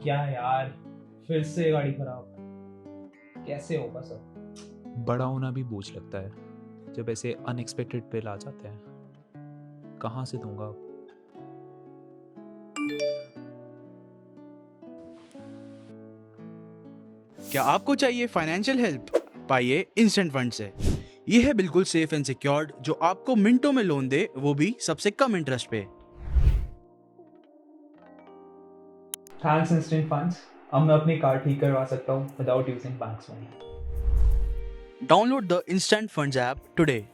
क्या यार, फिर से गाड़ी खराब, कैसे होगा सब। बड़ा होना भी बोझ लगता है जब ऐसे अनएक्सपेक्टेड बिल आ जाते हैं। कहाँ से दूंगा अब? क्या आपको चाहिए फाइनेंशियल हेल्प? पाइए इंस्टेंट फंड से। ये है बिल्कुल सेफ एंड सिक्योर्ड, जो आपको मिनटों में लोन दे, वो भी सबसे कम इंटरेस्ट पे। थैंक्स इंस्टेंट फंड्स, अब मैं अपनी कार ठीक करवा सकता हूँ without using banks money. Download the instant funds app today.